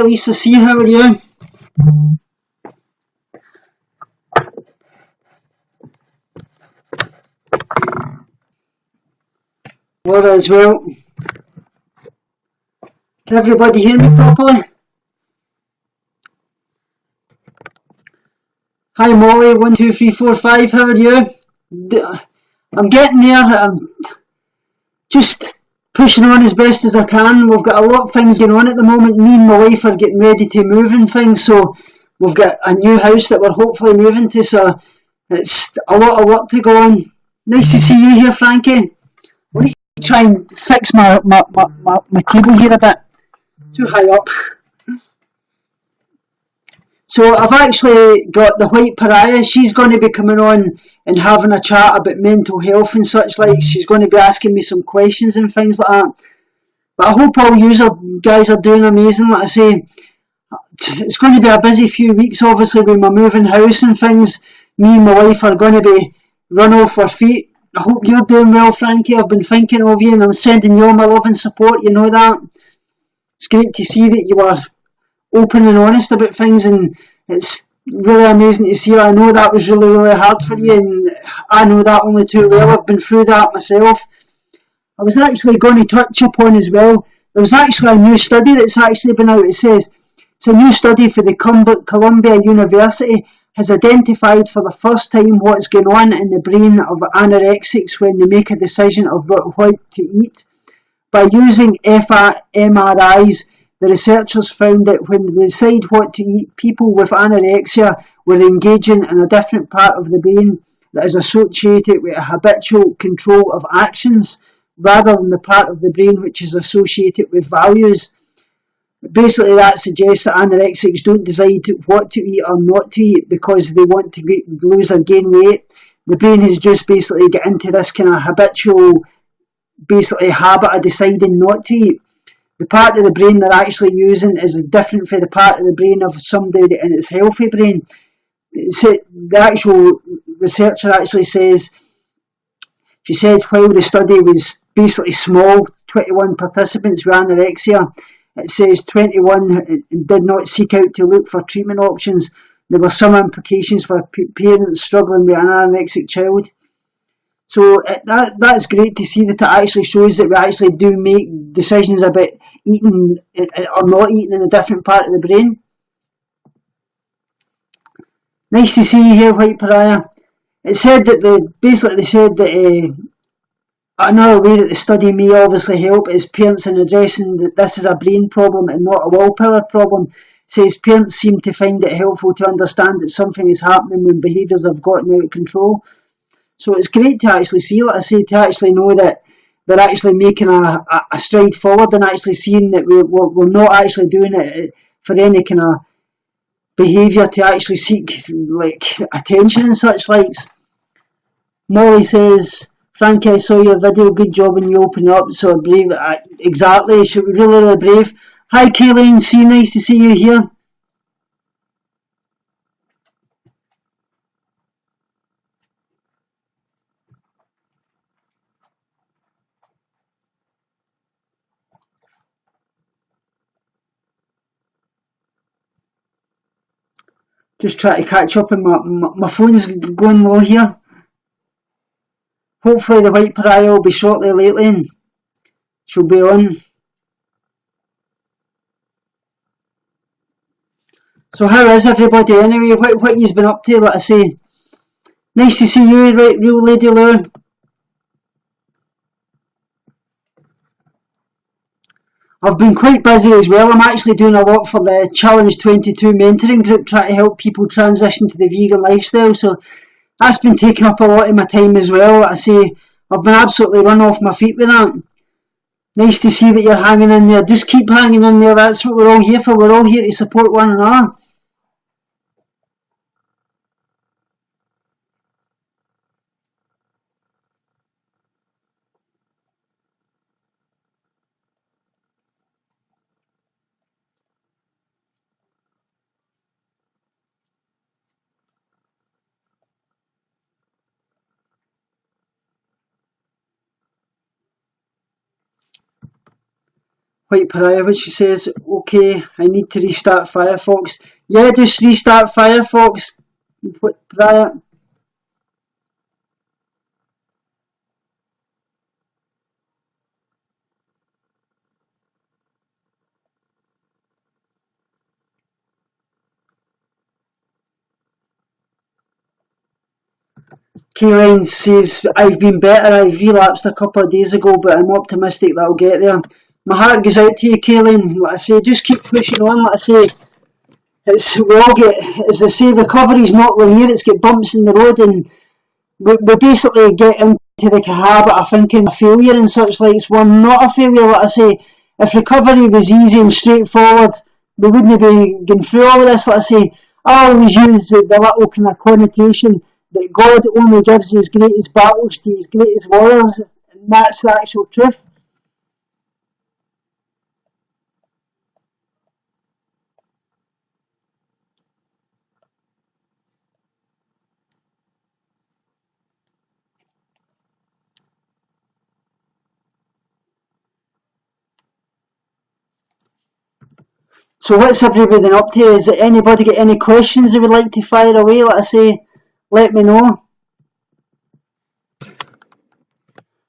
Hi Lisa C, how are you? Laura as well. Can everybody hear me properly? Hi Molly, 1, 2, 3, 4, 5, how are you? I'm getting there, I'm just pushing on as best as I can. We've got a lot of things going on at the moment. Me and my wife are getting ready to move and things, so we've got a new house that we're hopefully moving to, so it's a lot of work to go on. Nice to see you here, Frankie. Let me try and fix my table here a bit. Too high up. So I've actually got the White Pariah. She's going to be coming on and having a chat about mental health and such like. She's going to be asking me some questions and things like that. But I hope all you guys are doing amazing. Like I say, it's going to be a busy few weeks, obviously, with my moving house and things. Me and my wife are going to be run off our feet. I hope you're doing well, Frankie. I've been thinking of you and I'm sending you all my love and support. You know that. It's great to see that you are open and honest about things, and it's really amazing to see. I know that was really, really hard for you, and I know that only too well. I've been through that myself. I was actually going to touch upon as well, there was actually a new study that's actually been out. It says it's a new study for the Columbia University has identified for the first time what's going on in the brain of anorexics when they make a decision of what to eat. By using fMRIs, the researchers found that when they decide what to eat, people with anorexia were engaging in a different part of the brain that is associated with a habitual control of actions, rather than the part of the brain which is associated with values. Basically, that suggests that anorexics don't decide what to eat or not to eat because they want to lose or gain weight. The brain has just basically got into this kind of habitual habit of deciding not to eat. The part of the brain they're actually using is different from the part of the brain of somebody in its healthy brain. The actual researcher actually says, she said while the study was basically small, 21 participants with anorexia, it says 21 did not seek out to look for treatment options. There were some implications for parents struggling with an anorexic child. So that's great to see that it actually shows that we actually do make decisions about eating or not eating in a different part of the brain. Nice to see you here, White Pariah. It said that they said that another way that the study may obviously help is parents in addressing that this is a brain problem and not a willpower problem. It says parents seem to find it helpful to understand that something is happening when behaviours have gotten out of control. So it's great to actually see, like I say, to actually know that they're actually making a stride forward and actually seeing that we're not actually doing it for any kind of behaviour to actually seek like attention and such likes. Molly says, Frankie, I saw your video, good job when you open up, so I believe that exactly, she was really, really brave. Hi Kayleen C, nice to see you here. Just trying to catch up and my phone's going low here. Hopefully the White Pariah will be shortly lately and she'll be on. So how is everybody anyway? What you've been up to, like I say? Nice to see you, right, real Lady Lure. I've been quite busy as well. I'm actually doing a lot for the Challenge 22 mentoring group, trying to help people transition to the vegan lifestyle. So that's been taking up a lot of my time as well. Like I say, I've been absolutely run off my feet with that. Nice to see that you're hanging in there. Just keep hanging in there. That's what we're all here for. We're all here to support one another. White Pariah, which she says, okay, I need to restart Firefox. Yeah, just restart Firefox, White Pariah. Kayleen says, I've been better, I've relapsed a couple of days ago, but I'm optimistic that I'll get there. My heart goes out to you, Kayleen. Like I say, just keep pushing on. Like I say, we all get, as they say, recovery's not linear, it's got bumps in the road, and we basically get into the habit of thinking a failure and such like. We're not a failure. Like I say, if recovery was easy and straightforward, we wouldn't be going through all of this. Like I say, I always use the little kind of connotation that God only gives his greatest battles to his greatest warriors, and that's the actual truth. So what's everybody up to? Is anybody got any questions they would like to fire away? Like I say, let me know.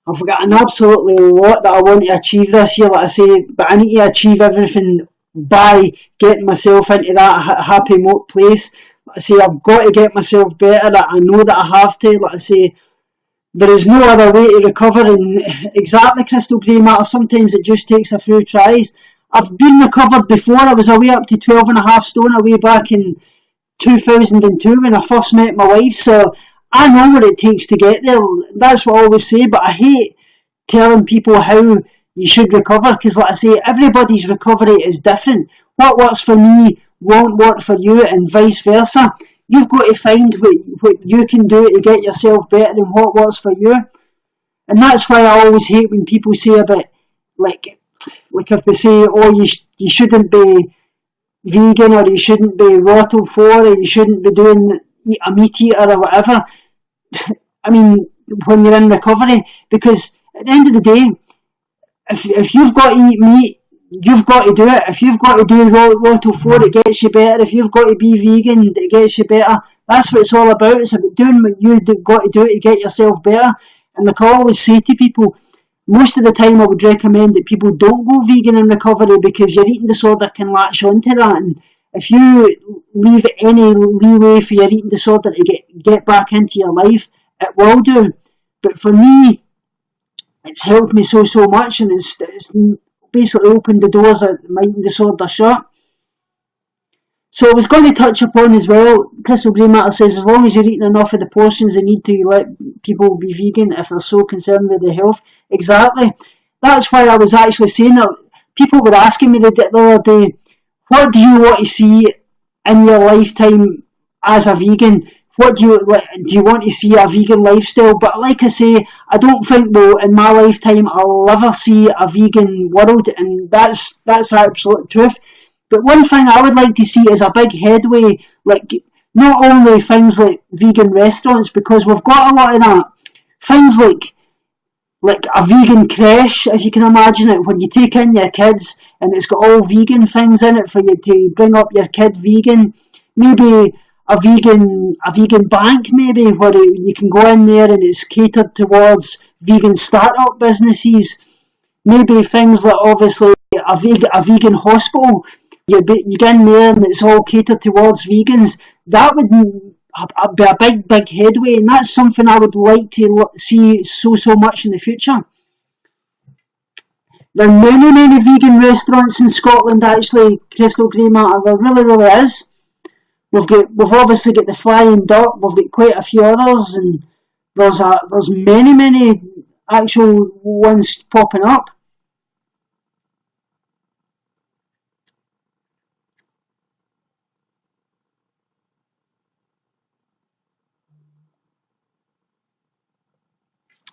I've got an absolutely lot that I want to achieve this year, like I say, but I need to achieve everything by getting myself into that happy place. Like I say, I've got to get myself better. I know that I have to. Like I say, there is no other way to recover. And exactly, Crystal Grey Matter. Sometimes it just takes a few tries. I've been recovered before. I was away up to 12.5 stone away back in 2002 when I first met my wife, so I know what it takes to get there. That's what I always say, but I hate telling people how you should recover, because like I say, everybody's recovery is different. What works for me won't work for you, and vice versa. You've got to find what you can do to get yourself better and what works for you. And that's why I always hate when people say about, like if they say, oh, you shouldn't be vegan, or you shouldn't be rottle for, or you shouldn't be doing eat a meat eater or whatever. I mean, when you're in recovery, because at the end of the day, if you've got to eat meat, you've got to do it. If you've got to do rottle for, it gets you better. If you've got to be vegan, it gets you better. That's what it's all about. It's about doing what you've got to do to get yourself better. And like I always say to people, most of the time I would recommend that people don't go vegan in recovery, because your eating disorder can latch onto that, and if you leave any leeway for your eating disorder to get back into your life, it will do. But for me, it's helped me so much, and it's basically opened the doors that my eating disorder shut. So I was going to touch upon as well, Crystal Grey Matter says, as long as you're eating enough of the portions they need to let people be vegan if they're so concerned with their health. Exactly. That's why I was actually saying that. People were asking me the other day, what do you want to see in your lifetime as a vegan? What do you want to see a vegan lifestyle? But like I say, I don't think though in my lifetime I'll ever see a vegan world, and that's absolute truth. But one thing I would like to see is a big headway, like not only things like vegan restaurants, because we've got a lot of that. Things like a vegan creche, if you can imagine it, when you take in your kids and it's got all vegan things in it for you to bring up your kid vegan. Maybe a vegan bank, maybe, where you can go in there and it's catered towards vegan startup businesses. Maybe things like, obviously, a vegan hospital. You get in there and it's all catered towards vegans. That would be a big headway, and that's something I would like to see so much in the future. There are many vegan restaurants in Scotland, actually, Crystal Grey Matter. There really is. We've obviously got the Flying Duck. We've got quite a few others, and there's many actual ones popping up.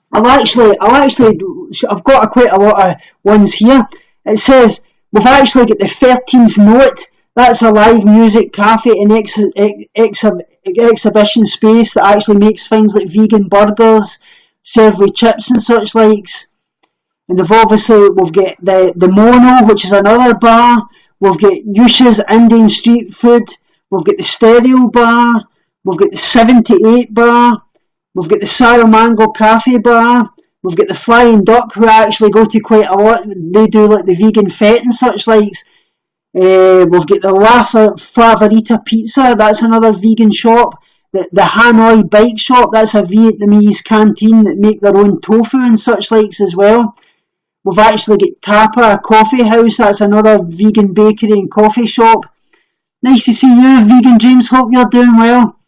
I've got quite a lot of ones here. It says we've actually got the 13th Note. That's a live music cafe and exhibition space that actually makes things like vegan burgers, served with chips and such likes. And we've got the Mono, which is another bar. We've got Yusha's Indian Street Food. We've got the Stereo Bar. We've got the 78 Bar. We've got the Saramango Cafe Bar. We've got the Flying Duck, who I actually go to quite a lot. They do like the vegan fete and such likes. We've got the La Favorita Pizza. That's another vegan shop. The Hanoi Bike Shop. That's a Vietnamese canteen that make their own tofu and such likes as well. We've actually got Tapa Coffee House. That's another vegan bakery and coffee shop. Nice to see you, Vegan James. Hope you're doing well.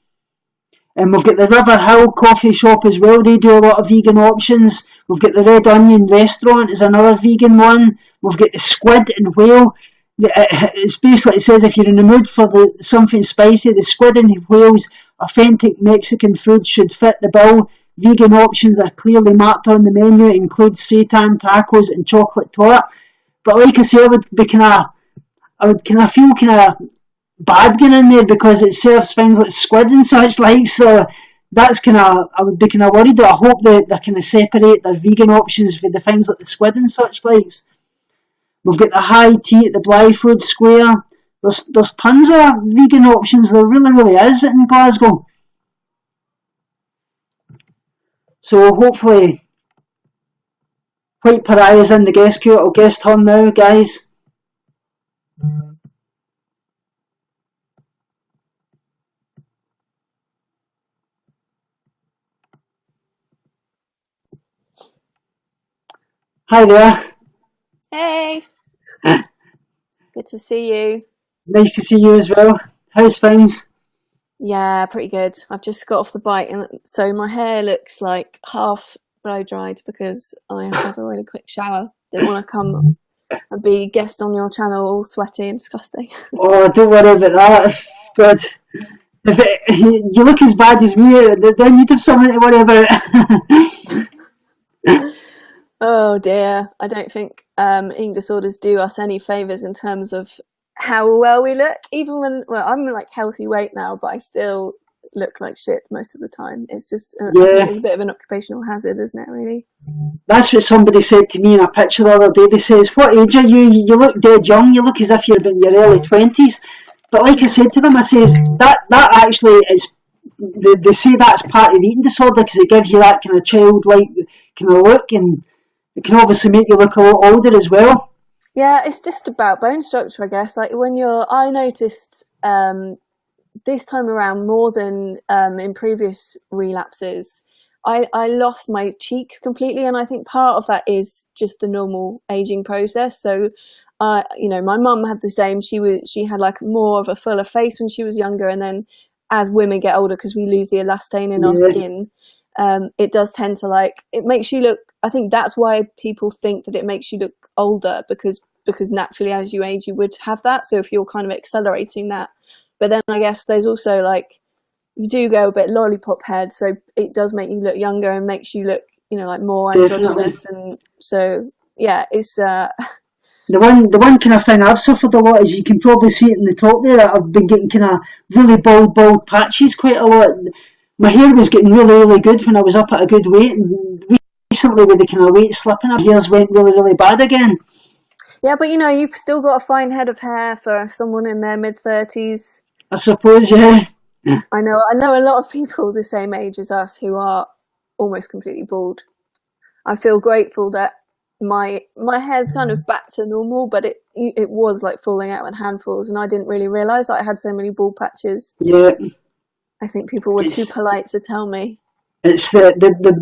And we've got the River Hill Coffee Shop as well. They do a lot of vegan options. We've got the Red Onion Restaurant is another vegan one. We've got the Squid and Whale. It's basically, it says if you're in the mood for something spicy, the Squid and Whale's authentic Mexican food should fit the bill. Vegan options are clearly marked on the menu. It includes seitan, tacos, and chocolate torte. But like I say, I would feel bad going in there because it serves things like squid and such like. So that's I would be worried. But I hope that they separate their vegan options for the things like the squid and such likes. We've got the high tea at the Blyfoot Square. There's tons of vegan options. There really is in Glasgow. So hopefully White Pariah's in the guest queue. I'll guest her now, guys. Hi there. Hey. Good to see you. Nice to see you as well. How's things? Yeah, pretty good. I've just got off the bike, and so my hair looks like half blow dried because I had to have a really quick shower. Didn't want to come and be guest on your channel all sweaty and disgusting. Oh, don't worry about that. God. You look as bad as me, then you'd have something to worry about. Oh dear. I don't think eating disorders do us any favours in terms of how well we look. Even when, I'm like healthy weight now, but I still look like shit most of the time. It's just, it's a bit of an occupational hazard, isn't it, really? That's what somebody said to me in a picture the other day. They says, what age are you? You look dead young. You look as if you're in your early 20s. But like I said to them, I says, that actually is, they say that's part of the eating disorder because it gives you that kind of childlike kind of look, and it can obviously make you look a lot older as well. Yeah, it's just about bone structure, I guess. Like I noticed this time around more than in previous relapses, I lost my cheeks completely, and I think part of that is just the normal aging process. So, my mum had the same. She had like more of a fuller face when she was younger, and then as women get older, because we lose the elastane in our skin, it does tend to it makes you look. I think that's why people think that it makes you look older because naturally as you age you would have that. So if you're kind of accelerating that, but then I guess there's also you do go a bit lollipop head, so it does make you look younger and makes you look more androgynous. And so yeah, it's the one kind of thing I've suffered a lot is, you can probably see it in the top there, I've been getting kind of really bald patches quite a lot. My hair was getting really good when I was up at a good weight, and recently with the kind of weight slipping, my hairs went really bad again. Yeah, but you've still got a fine head of hair for someone in their mid-30s. I suppose, yeah. I know a lot of people the same age as us who are almost completely bald. I feel grateful that my hair's kind of back to normal, but it was falling out in handfuls, and I didn't really realise that I had so many bald patches. Yeah. I think people were too polite to tell me. It's the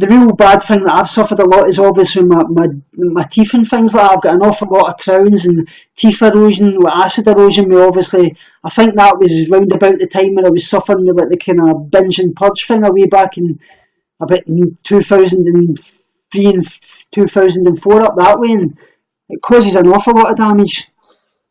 real bad thing that I've suffered a lot is obviously my teeth and things like that. I've got an awful lot of crowns and teeth erosion, with acid erosion. I think that was round about the time when I was suffering with the kind of binge and purge thing way back in about 2003 and 2004 up that way, and it causes an awful lot of damage.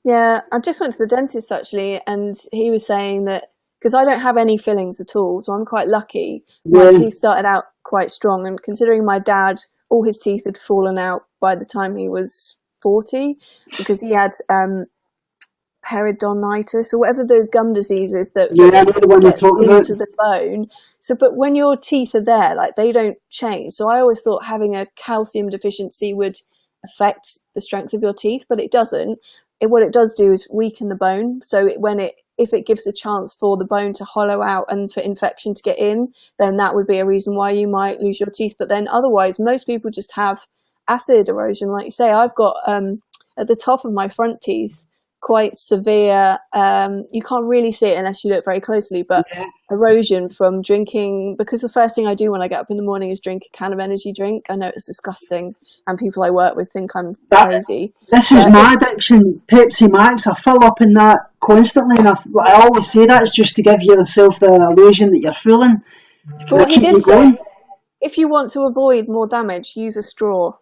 Yeah, I just went to the dentist actually, and he was saying that, because I don't have any fillings at all, so I'm quite lucky. My teeth started out quite strong, and considering my dad, all his teeth had fallen out by the time he was 40, because he had periodontitis or whatever the gum disease is that gets into the bone. So, but when your teeth are there, they don't change. So I always thought having a calcium deficiency would affect the strength of your teeth, but it doesn't. What it does do is weaken the bone. So if it gives a chance for the bone to hollow out and for infection to get in, then that would be a reason why you might lose your teeth. But then otherwise, most people just have acid erosion. Like you say, I've got at the top of my front teeth quite severe, you can't really see it unless you look very closely, but erosion from drinking, because the first thing I do when I get up in the morning is drink a can of energy drink. I know it's disgusting and people I work with think I'm crazy. This is my addiction, Pepsi Max. I fill up in that constantly, and I always say that's just to give yourself the illusion that you're fooling. But what he did say, if you want to avoid more damage, use a straw.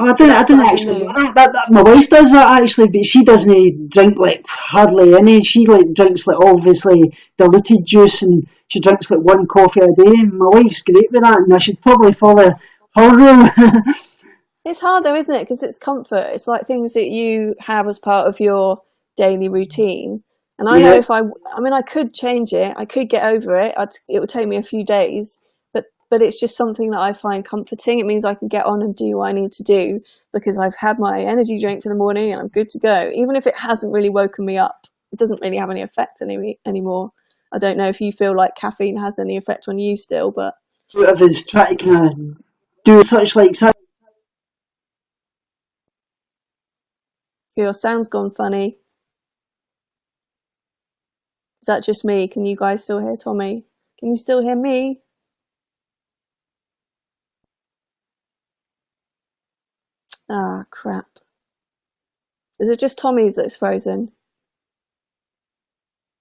I don't actually. My wife does that actually, but she doesn't drink like hardly any. She like drinks like obviously diluted juice, and she drinks like one coffee a day. My wife's great with that, and I should probably follow her rule. It's hard though, isn't it? Because it's comfort. It's like things that you have as part of your daily routine. And I know if I could change it. I could get over it. It would take me a few days. But it's just something that I find comforting. It means I can get on and do what I need to do because I've had my energy drink for the morning and I'm good to go. Even if it hasn't really woken me up, it doesn't really have any effect anymore. I don't know if you feel like caffeine has any effect on you still, but... If it's trying to kind of do such like... Your sound's gone funny. Is that just me? Can you guys still hear Tommy? Can you still hear me? Ah, crap. Is it just Tommy's that's frozen?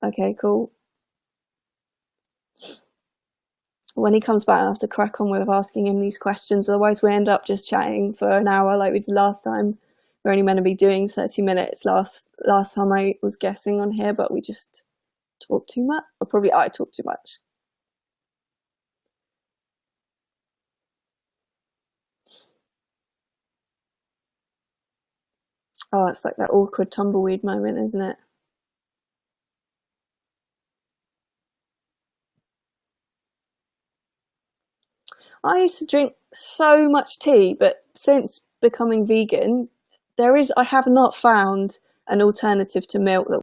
Okay, cool. When he comes back, I have to crack on with asking him these questions. Otherwise, we end up just chatting for an hour like we did last time. We're only meant to be doing 30 minutes last time I was guessing on here, but we just talked too much. Or probably I talked too much. Oh, it's like that awkward tumbleweed moment, isn't it? I used to drink so much tea, but since becoming vegan, I have not found an alternative to milk that